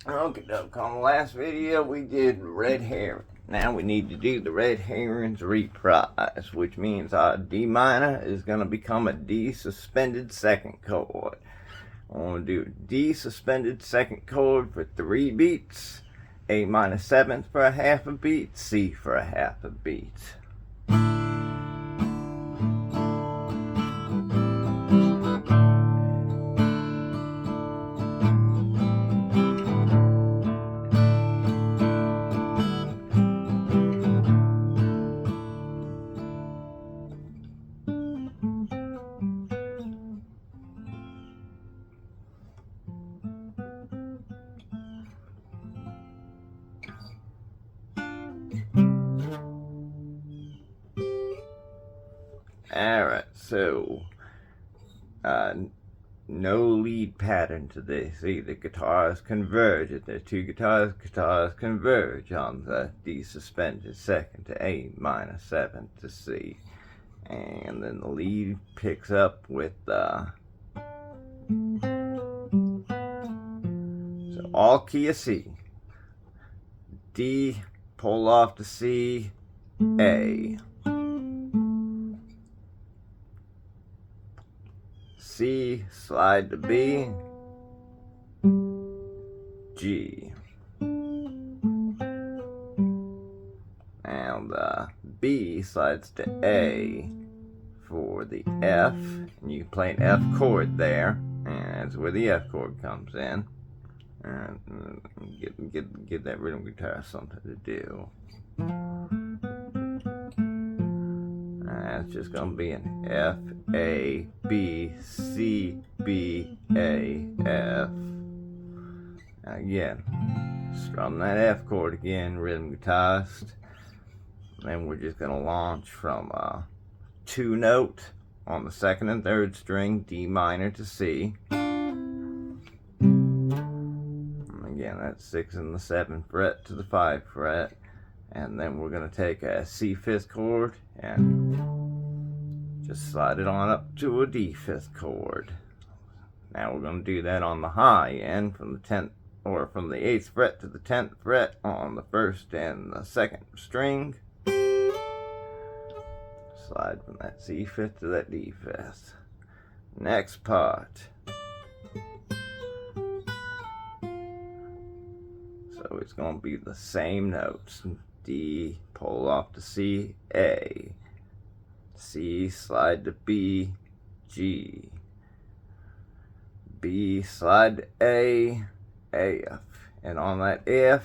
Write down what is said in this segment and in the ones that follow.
Okay, on the last video we did red herring. Now we need to do the red herring's reprise, which means our D minor is going to become a D suspended second chord. I'm going to do D suspended second chord for 3 beats, A minor seventh for a half a beat, C for a half a beat. Alright, so no lead pattern to this. See, the guitars converge. If there's 2 guitars, guitars converge on the D suspended second to A minor seventh to C. And then the lead picks up with so all key of C. D, pull off to C, A. C, slide to B, G. And B slides to A for the F, and you play an F chord there, and that's where the F chord comes in. And give that rhythm guitar something to do. It's just gonna be an F, A, B, C, B, A, F. Again, strum that F chord again, rhythm guitarist. Then we're just gonna launch from 2 note on the 2nd and 3rd string, D minor to C. Again, that's 6 and the 7th fret to the 5th fret. And then we're going to take a C 5th chord and just slide it on up to a D 5th chord. Now we're going to do that on the high end from the 10th or from the 8th fret to the 10th fret on the 1st and the 2nd string. Slide from that C 5th to that D 5th. Next part. So it's going to be the same notes. D, pull off to C, A. C, slide to B, G. B, slide to A, F. And on that F,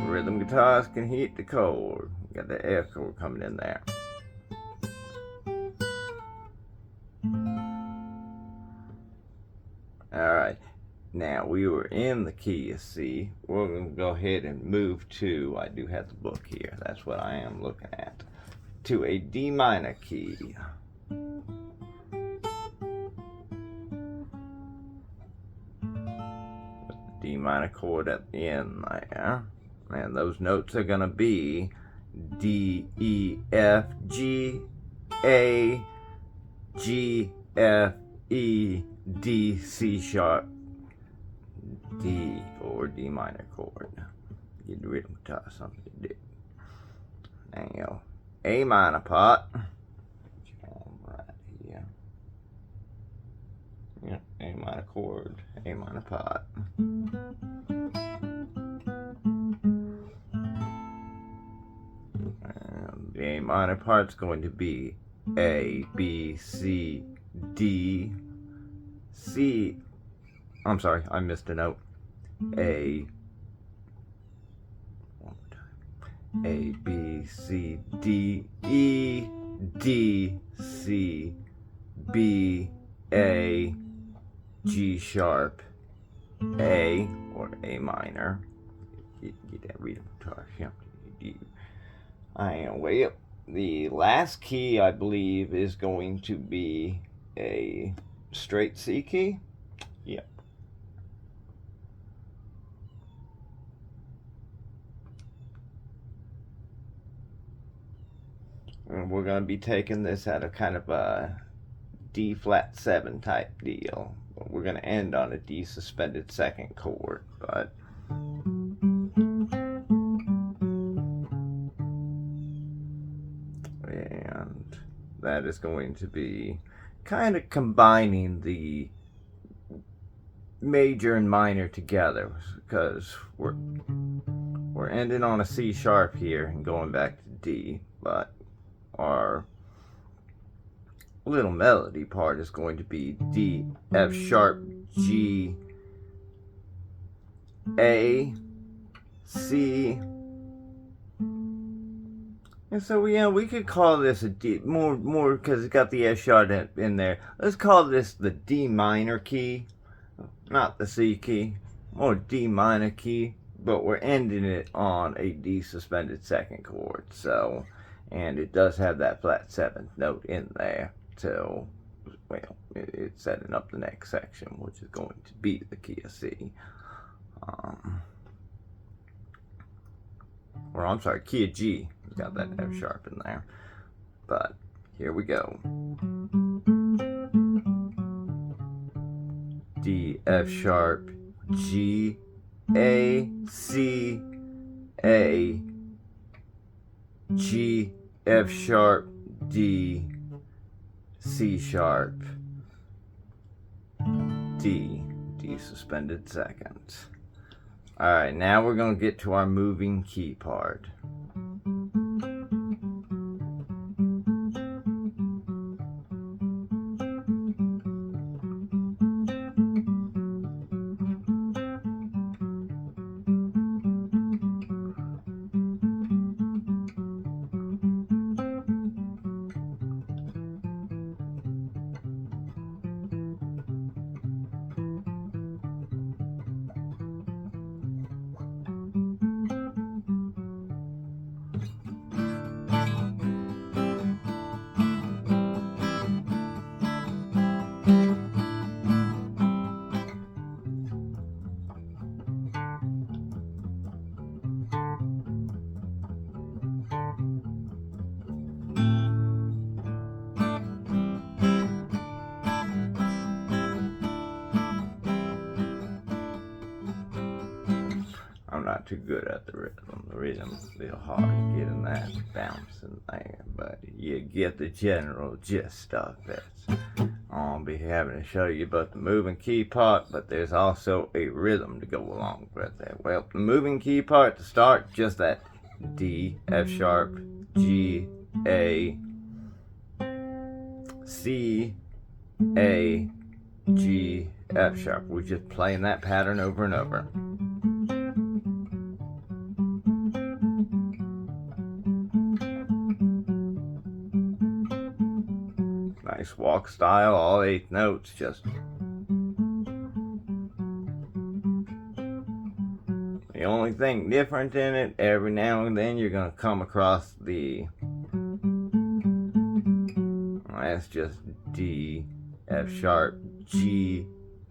rhythm guitars can hit the chord. Got the F chord coming in there. Alright. Now, we were in the key of C. We're going to go ahead and move to, I do have the book here, that's what I am looking at, to a D minor key. With the D minor chord at the end there. And those notes are going to be D, E, F, G, A, G, F, E, D, C sharp, D or D minor chord. Get the rhythm guitar something to do. Now, A minor part. Right here. Yep, A minor chord, A minor part. And the A minor part's going to be A, B, C, D, C. I'm sorry, I missed a note. A, one more time. A, B, C, D, E, D, C, B, A, G sharp, A, or A minor. Get that rhythm guitar. Anyway, yep. The last key, I believe, is going to be a straight C key. Yep. And we're going to be taking this at a kind of a D flat 7 type deal. We're going to end on a D suspended second chord, but is going to be kind of combining the major and minor together, because we're ending on a C sharp here and going back to D, but our little melody part is going to be D, F sharp, G, A, C. And so, we could call this a D, more because it's got the F sharp in there. Let's call this the D minor key, not the C key, more D minor key, but we're ending it on a D suspended second chord. So, and it does have that flat 7th note in there. So, well, it's setting up the next section, which is going to be the key of C. Or I'm sorry, key of G. It's got that F sharp in there. But here we go. D, F sharp, G, A, C, A, G, F sharp, D, C sharp, D, D suspended second. Alright, now we're going to get to our moving key part. I'm not too good at the rhythm. The rhythm's a little hard getting that bounce in there, but you get the general gist of it. I'll be having to show you about the moving key part, but there's also a rhythm to go along with it. Well, the moving key part to start, just that D, F sharp, G, A, C, A, G, F sharp. We're just playing that pattern over and over. Nice walk style, all 8 notes, just. The only thing different in it, every now and then you're going to come across the. That's just D, F sharp, G,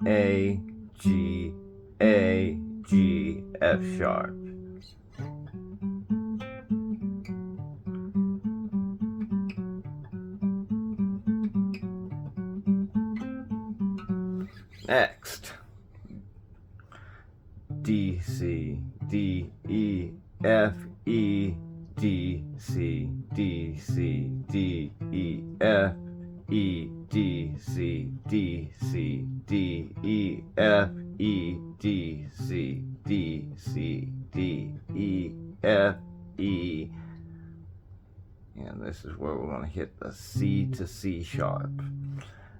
A, G, A, G, F sharp. Next, D, C, D, E, F, E, D, C, D, C, D, E, F, E, D, C, D, C, D, E, F, E, D, C, D, C, D, E, F, E. And this is where we're going to hit the C to C sharp.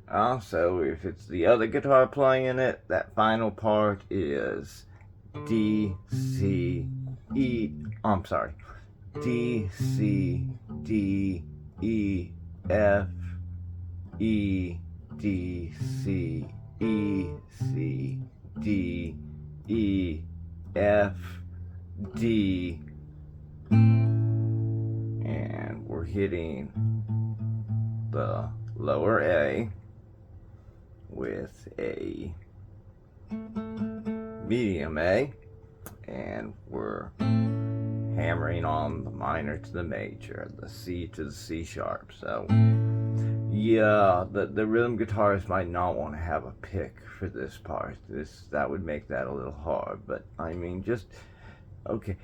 Also, if it's the other guitar playing it, that final part is D, C, E, D, C, D, E, F, E, D, C, E, C, D, E, F, D, and we're hitting the lower A with a medium A, and we're hammering on the minor to the major, the C to the C sharp. So yeah, the rhythm guitarist might not want to have a pick for this part. That would make that a little hard, but I mean, just okay,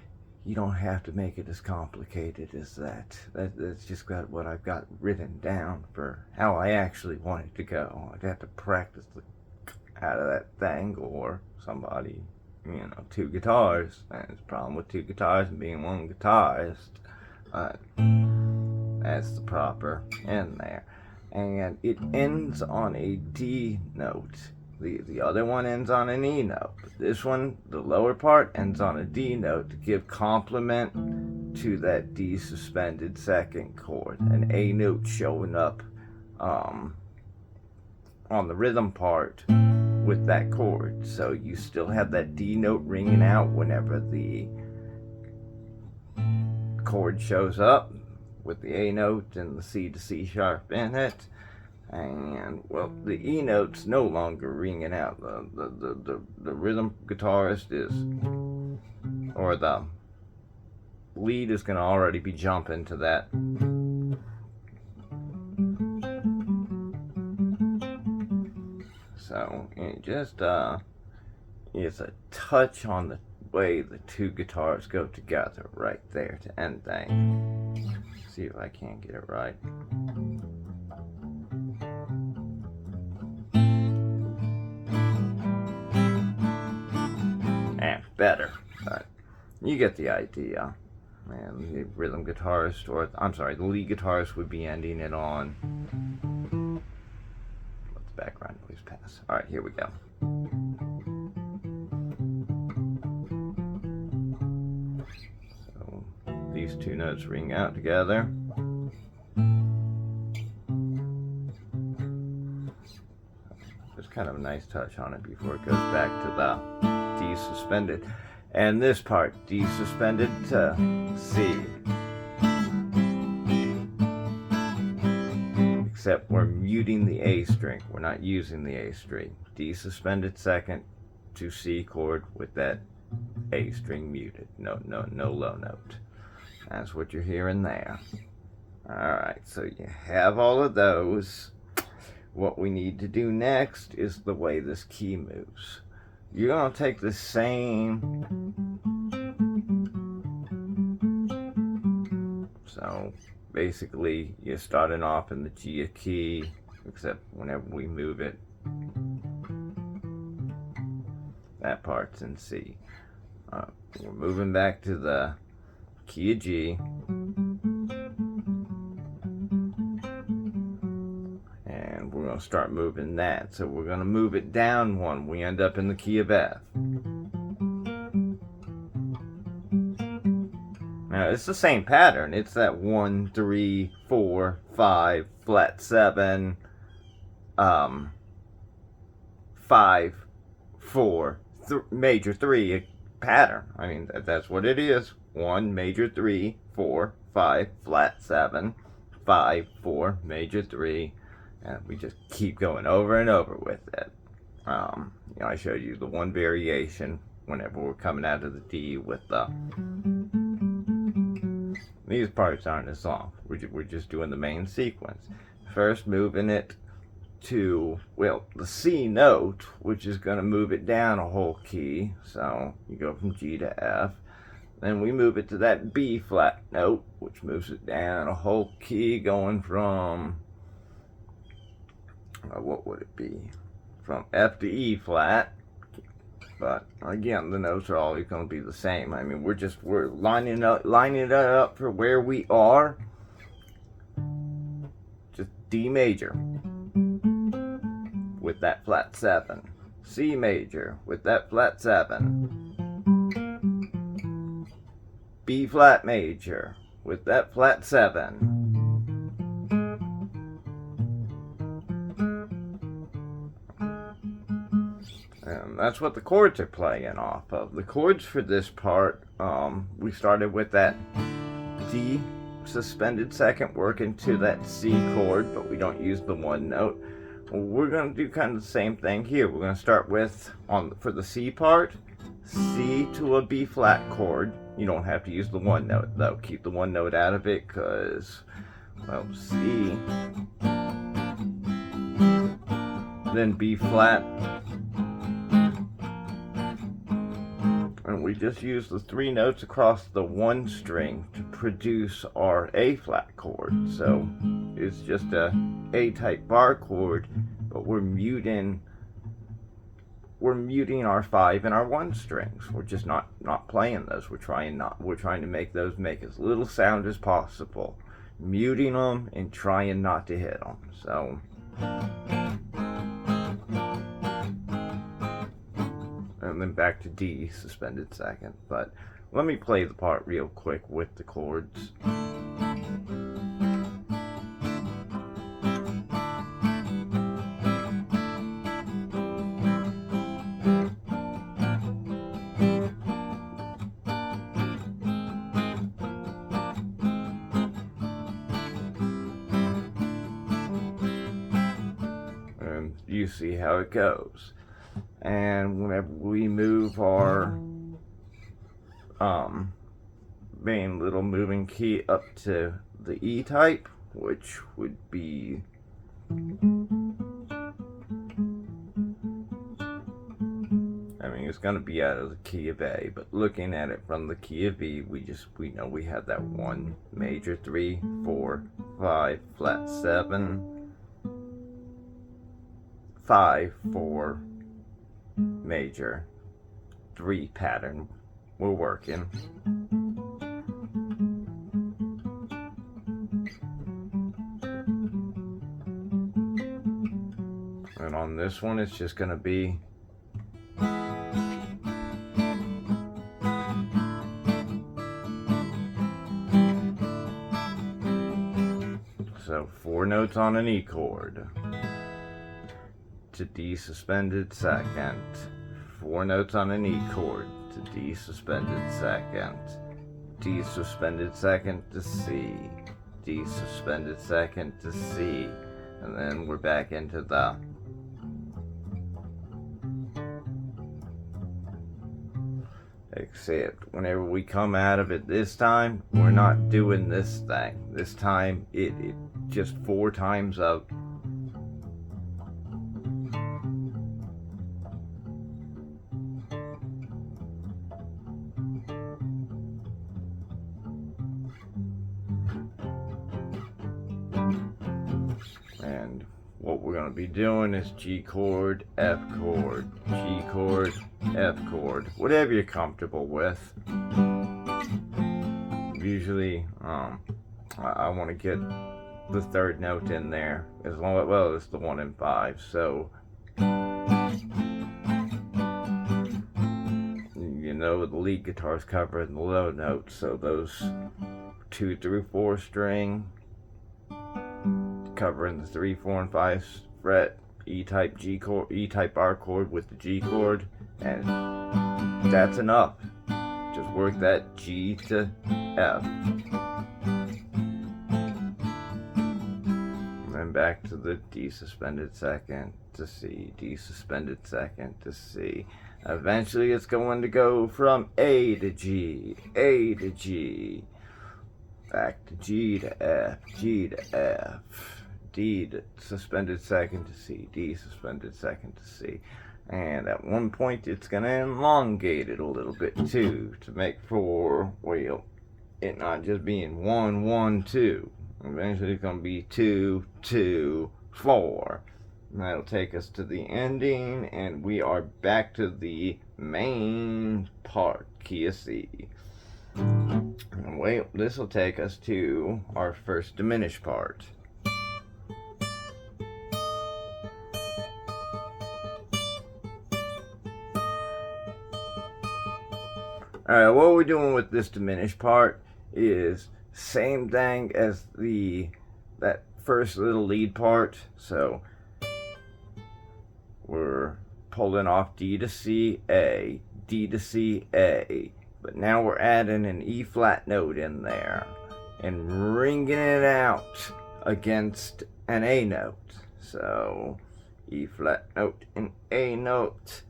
you don't have to make it as complicated as that. That's just got what I've got written down for how I actually want it to go. I'd have to practice the out of that thing, or somebody, you know, two guitars. That's the problem with two guitars and being one guitarist. That's the proper end there. And it ends on a D note. The other one ends on an E note. This one, the lower part, ends on a D note to give complement to that D suspended second chord. An A note showing up on the rhythm part with that chord. So you still have that D note ringing out whenever the chord shows up with the A note and the C to C sharp in it. And, well, the E note's no longer ringing out. The rhythm guitarist is, or the lead is going to already be jumping to that. So, it just, it's a touch on the way the two guitars go together right there to end things. See if I can't get it right. Better, but you get the idea. And the rhythm guitarist, or I'm sorry, the lead guitarist would be ending it on. Let the background noise pass. All right, here we go. So these two notes ring out together. There's kind of a nice touch on it before it goes back to the D suspended, and this part D suspended to C, except we're muting the A string. We're not using the A string. D suspended second to C chord with that A string muted. No low note. That's what you're hearing there. Alright, so you have all of those. What we need to do next is the way this key moves. You're going to take the same, so basically you're starting off in the G key, except whenever we move it, that part's in C. We're moving back to the key of G, and we're going to start moving that. So we're going to move it down one. We end up in the key of F. Now it's the same pattern. It's that 1, 3, 4, 5, flat 7, 5, 4, major 3 pattern. I mean, that's what it is. 1, major 3, 4, 5, flat 7, 5, 4, major 3. And we just keep going over and over with it. I showed you the one variation whenever we're coming out of the D with the... These parts aren't as long. We're just doing the main sequence. First moving it to, well, the C note, which is going to move it down a whole key. So you go from G to F. Then we move it to that B flat note, which moves it down a whole key, going from... what would it be? From F to E flat. But again, the notes are always going to be the same. I mean, we're lining it up for where we are. Just D major with that flat 7. C major with that flat 7. B flat major with that flat 7. And that's what the chords are playing off of. The chords for this part, we started with that D suspended second working to that C chord, but we don't use the one note. Well, we're going to do kind of the same thing here. We're going to start with, for the C part, C to a B flat chord. You don't have to use the one note though. Keep the one note out of it because, well, C, then B flat. And And we just use the 3 notes across the 1 string to produce our A flat chord. So it's just a A-type bar chord, but we're muting our 5 and our 1 strings. We're just not playing those. We're trying to make those make as little sound as possible, muting them and trying not to hit them. So and then back to D suspended second. But let me play the part real quick with the chords. And you see how it goes. And whenever we move our main little moving key up to the E type, which would be it's going to be out of the key of A, but looking at it from the key of E, we know we have that 1 major 3, 4, 5, flat 7, 5, 4, major 3 pattern we're working. And on this one it's just going to be so 4 notes on an E chord to D suspended second, 4 notes on an E chord to D suspended second, D suspended second to C, D suspended second to C, and then we're back into the except whenever we come out of it this time, we're not doing this thing. This time it just 4 times up. And what we're going to be doing is G chord, F chord, G chord, F chord, whatever you're comfortable with. Usually, I want to get the 3rd note in there as long as, well, it's the 1 and 5. So, you know, the lead guitar's covering the low notes, so those 2 through 4 string covering the 3, 4, and 5 fret, E-type G chord, E-type bar chord with the G chord, and that's enough. Just work that G to F, and then back to the D suspended second to C, D suspended second to C. Eventually, it's going to go from A to G, A to G, back to G to F, G to F. D to suspended second to C, D suspended second to C. And at one point it's going to elongate it a little bit too, to make for, well, it not just being 1, 1, 2. Eventually it's going to be 2, 2, 4. And that'll take us to the ending, and we are back to the main part, key of C. And wait, this will take us to our first diminished part. Alright, what we're doing with this diminished part is same thing as that first little lead part. So we're pulling off D to C, A, D to C, A. But now we're adding an E flat note in there and ringing it out against an A note. So E flat note and A note.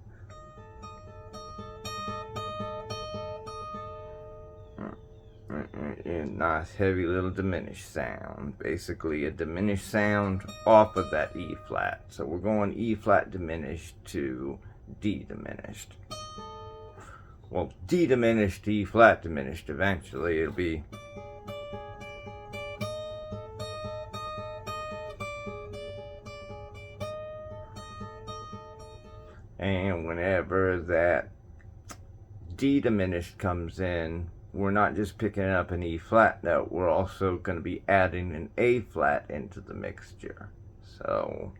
A nice heavy little diminished sound. Basically a diminished sound off of that E flat. So we're going E flat diminished to D diminished. well, D diminished, E flat diminished. Eventually it'll be and whenever that D diminished comes in, we're not just picking up an E flat note, we're also going to be adding an A flat into the mixture. So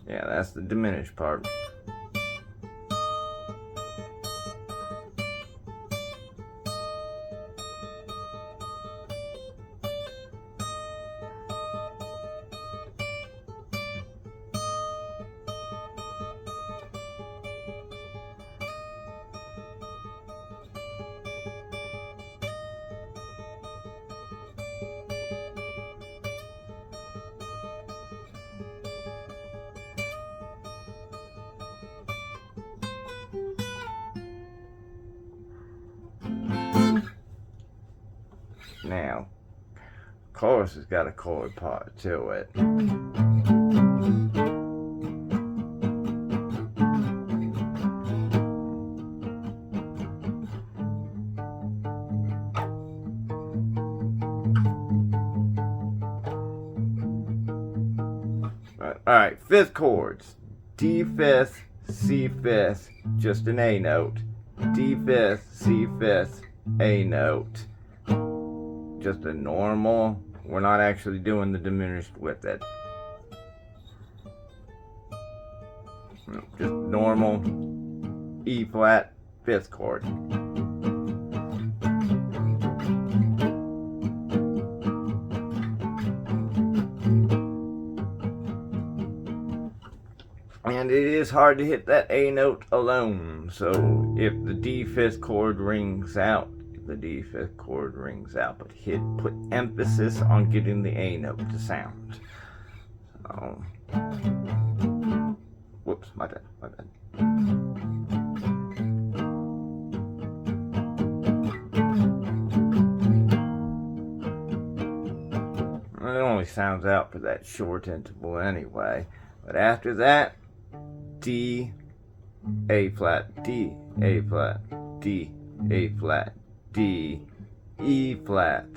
yeah, that's the diminished part. Now, chorus has got a chord part to it. Alright, fifth chords. D fifth, C fifth, just an A note. D fifth, C fifth, A note. Just a normal, we're not actually doing the diminished with it. Just normal E flat, fifth chord. And it is hard to hit that A note alone, so if the D fifth chord rings out, but put emphasis on getting the A note to sound. So, whoops, my bad. It only sounds out for that short interval anyway. But after that, D, A flat, D, A flat, D, A flat, D, E flat,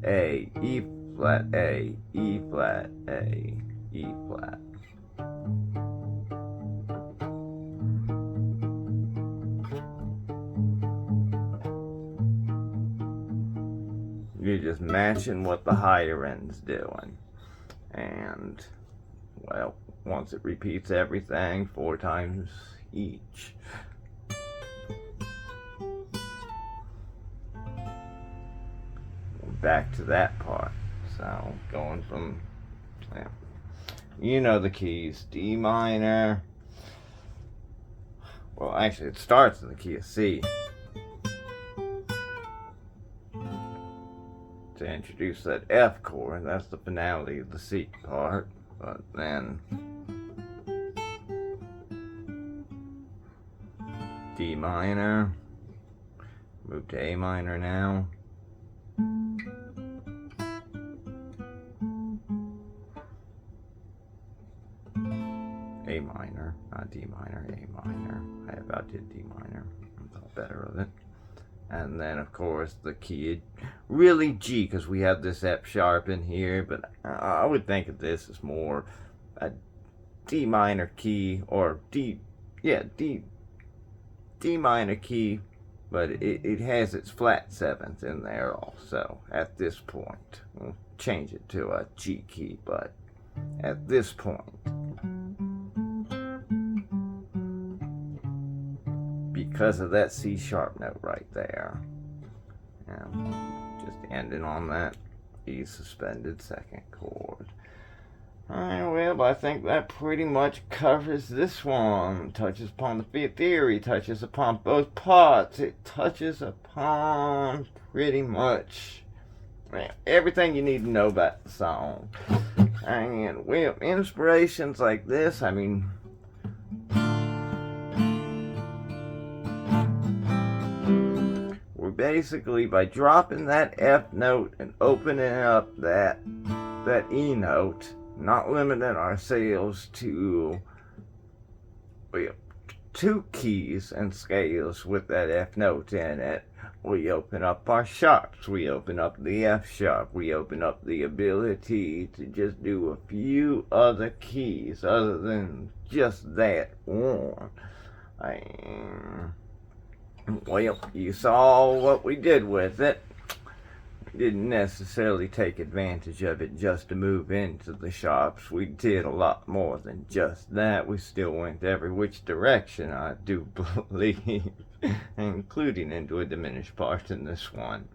A, E flat, A, E flat, A, E flat. You're just matching what the higher end's doing. And, well, once it repeats everything 4 times each. Back to that part. So going from, yeah, you know the keys. D minor. Well, actually, it starts in the key of C. To introduce that F chord, that's the finality of the C part. But then D minor. Move to A minor now. A minor, not D minor, A minor. I about did D minor. I thought better of it. And then, of course, the key, really G, because we have this F sharp in here, but I would think of this as more a D minor key, or D minor key, but it has its flat 7th in there also at this point. We'll change it to a G key, but at this point, because of that C sharp note right there. And just ending on that E suspended 2nd chord. Alright, well, I think that pretty much covers this one. Touches upon the theory, touches upon both parts. It touches upon pretty much everything you need to know about the song. And, well, inspirations like this, I mean, basically by dropping that F note and opening up that E note, not limiting ourselves to we have two keys and scales with that F note in it. We open up our sharps. We open up the F sharp. We open up the ability to just do a few other keys other than just that one. Well, you saw what we did with it. Didn't necessarily take advantage of it just to move into the sharps. We did a lot more than just that. We still went every which direction, I do believe, including into a diminished part in this one.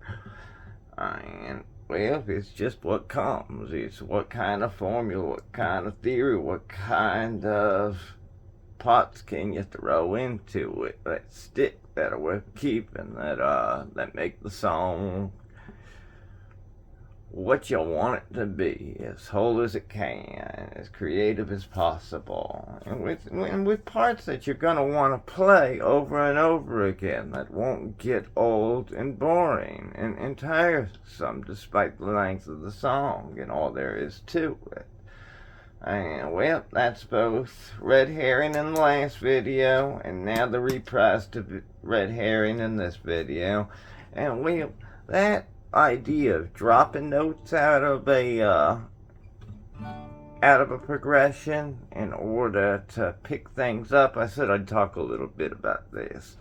And, well, it's just what comes. It's what kind of formula, what kind of theory, what kind of pots can you throw into it that stick, that are worth keeping, that make the song what you want it to be, as whole as it can, as creative as possible, and with parts that you're going to want to play over and over again, that won't get old and boring and tiresome despite the length of the song and all there is to it. And, well, that's both red herring in the last video, and now the reprise to red herring in this video. And, well, that idea of dropping notes out of a progression in order to pick things up, I said I'd talk a little bit about this.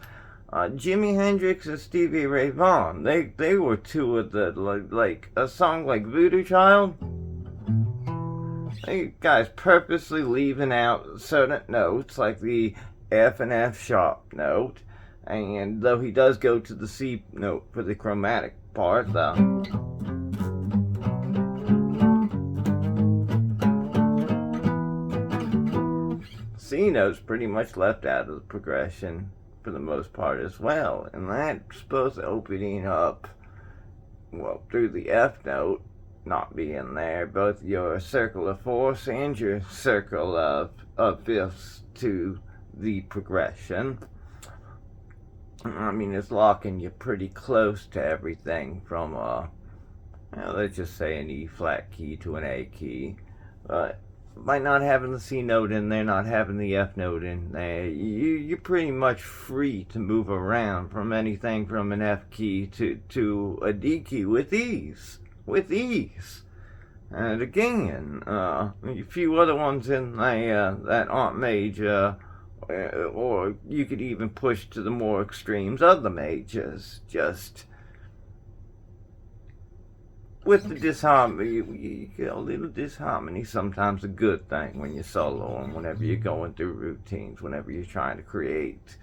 Jimi Hendrix and Stevie Ray Vaughan, they were two of the, like a song like Voodoo Child. You guys purposely leaving out certain notes like the F and F sharp note, and though he does go to the C note for the chromatic part, though. C note's pretty much left out of the progression for the most part as well, and that's supposed to opening up, well, through the F note not being there, both your circle of fourths and your circle of fifths to the progression. I mean, it's locking you pretty close to everything from let's just say an E flat key to an A key. But by not having the C note in there, not having the F note in there, you're pretty much free to move around from anything from an F key to a D key with ease. And again, a few other ones in that aren't major, or you could even push to the more extremes of the majors, just with the disharmony. You get a little disharmony, sometimes a good thing when you're soloing, whenever you're going through routines, whenever you're trying to create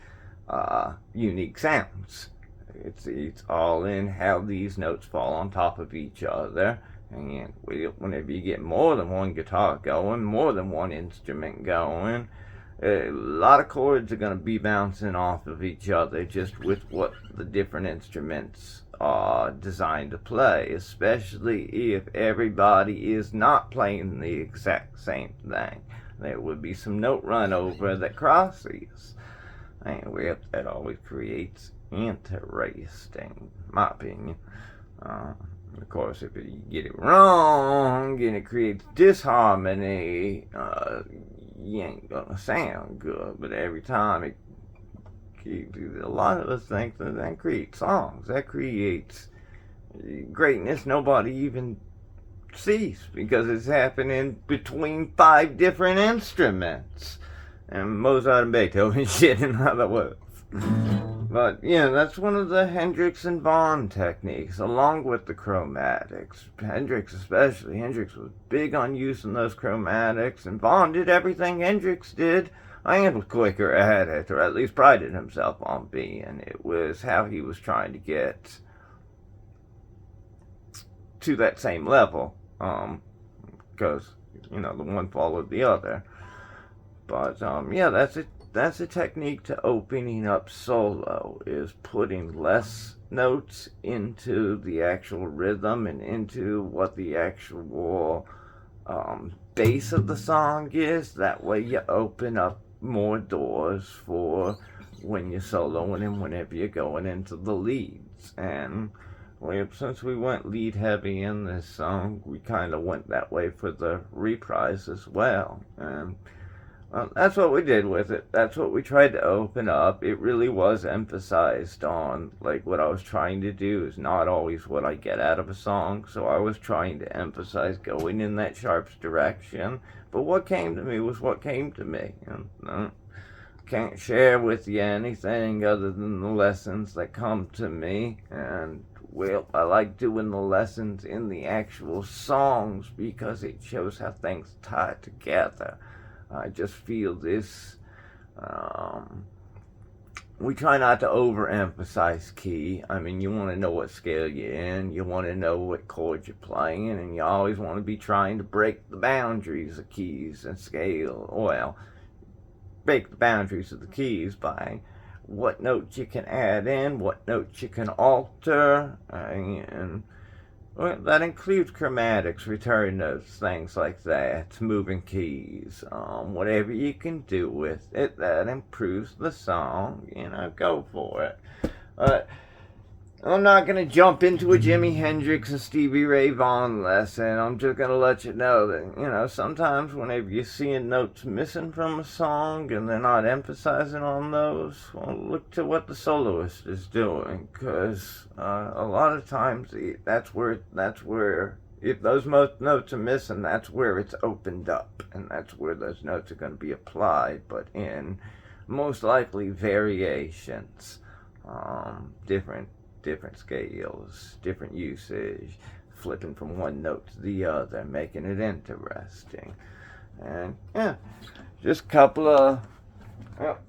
unique sounds. It's all in how these notes fall on top of each other. And whenever you get more than one guitar going, more than one instrument going, a lot of chords are going to be bouncing off of each other just with what the different instruments are designed to play, especially if everybody is not playing the exact same thing. There would be some note run over that crosses, and that always creates interesting, in my opinion. Of course, if you get it wrong and it creates disharmony, you ain't gonna sound good. But every time a lot of us think that creates songs, that creates greatness nobody even sees because it's happening between 5 different instruments. And Mozart and Beethoven shit, in other words. But, yeah, that's one of the Hendrix and Vaughan techniques, along with the chromatics. Hendrix especially. Hendrix was big on using those chromatics, and Vaughan did everything Hendrix did, and was quicker at it, or at least prided himself on being. It was how he was trying to get to that same level, because, the one followed the other. But, yeah, that's a technique to opening up solo, is putting less notes into the actual rhythm and into what the actual base of the song is. That way you open up more doors for when you're soloing and whenever you're going into the leads. And since we went lead heavy in this song, we kind of went that way for the reprise as well. And Well, that's what we did with it. That's what we tried to open up. It really was emphasized on, like, what I was trying to do is not always what I get out of a song. So I was trying to emphasize going in that sharps direction. But what came to me was what came to me. And can't share with you anything other than the lessons that come to me. And well, I like doing the lessons in the actual songs because it shows how things tie together. I just feel this. We try not to overemphasize key. I mean, you want to know what scale you're in, you want to know what chords you're playing, and you always want to be trying to break the boundaries of keys and scale. Well, break the boundaries of the keys by what notes you can add in, what notes you can alter, and well, that includes chromatics, return notes, things like that, moving keys, whatever you can do with it that improves the song, go for it. I'm not going to jump into a Jimi Hendrix and Stevie Ray Vaughan lesson. I'm just going to let you know that, sometimes whenever you're seeing notes missing from a song and they're not emphasizing on those, well, look to what the soloist is doing. Because a lot of times that's where, if those notes are missing, that's where it's opened up. And that's where those notes are going to be applied. But in most likely variations, different scales, different usage, flipping from one note to the other, making it interesting. And yeah, just a couple of,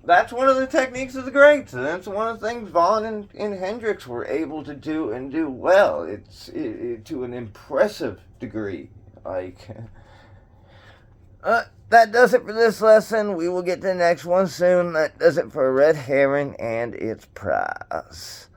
that's one of the techniques of the greats, and that's one of the things Vaughan and Hendrix were able to do and do well. It's to an impressive degree. That does it for this lesson. We will get to the next one soon. That does it for Red Herring and its prize.